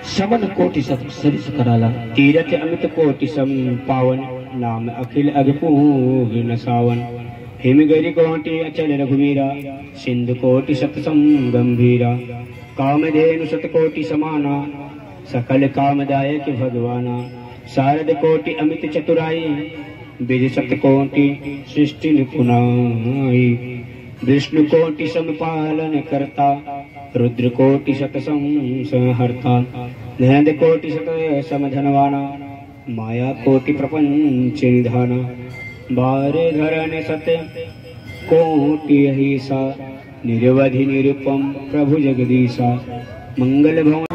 शमन कोटि सरिस कराला तीरथ अमित कोटि सम पावन नाम अखिल अगपूर्ण सावन हिमगिरि कोटि अचल रघुवीरा सिंधु कोटि सतसम गंभीरा कामधेनु शतकोटि समाना सकल कामदायक भगवाना शारद कोटि अमित चतुराई विधि सतकोटि सृष्टि निपुणाई विष्णु कोटि समपालन करता रुद्र कोटि शतसम संहर्ता नंद कोटि शत समधनवाना माया कोटि प्रपंच निधाना बारे धरन सत्य कोटि अहिसा निरवधि निरुपम प्रभु जगदीशा मंगल भवन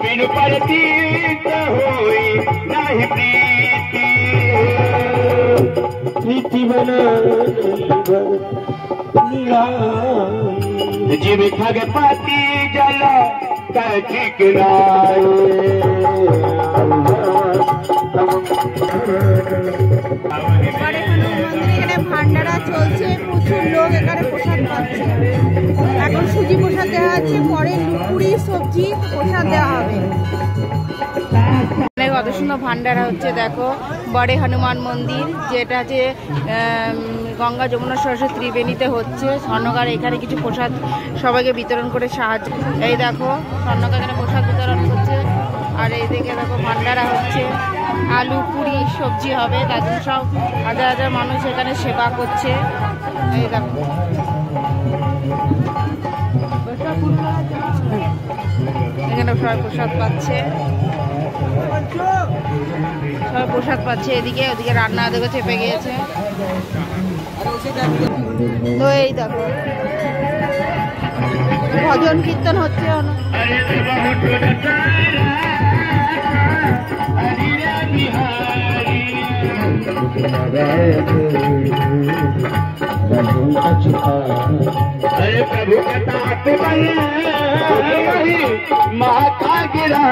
बिनु परती होई नहीं प्रीति बना जीव ठग पाती जला ठीक ভান্ডারা চলছে, প্রচুর লোক এখানে প্রসাদ পাচ্ছে। এখন সুজি প্রসাদ দেওয়া আছে, পরে লুকুড়ি সবজি প্রসাদ দেওয়া হবে। কত সুন্দর ভান্ডারা হচ্ছে দেখো। বড়ে হনুমান মন্দির, যেটা যে গঙ্গা যমুনা সরস্বতী ত্রিবেণীতে হচ্ছে। স্বর্ণকার এখানে কিছু প্রসাদ সবাইকে বিতরণ করে সাহায্য। এই দেখো স্বর্ণকার এখানে প্রসাদ বিতরণ করছে, আর এইদিকে দেখো ভান্ডারা হচ্ছে। আলু পুরি সবজি হবে, তাদের সব হাজার হাজার মানুষ এখানে সেবা করছে। এই দেখো এখানে সবাই প্রসাদ পাচ্ছে, সবাই প্রসাদ পাচ্ছে। এদিকে ওদিকে রান্না দেখো চেপে গিয়েছে। তো এই দেখো ভজন কীর্তন হচ্ছে। अरे प्रभु कटाप माता गिरा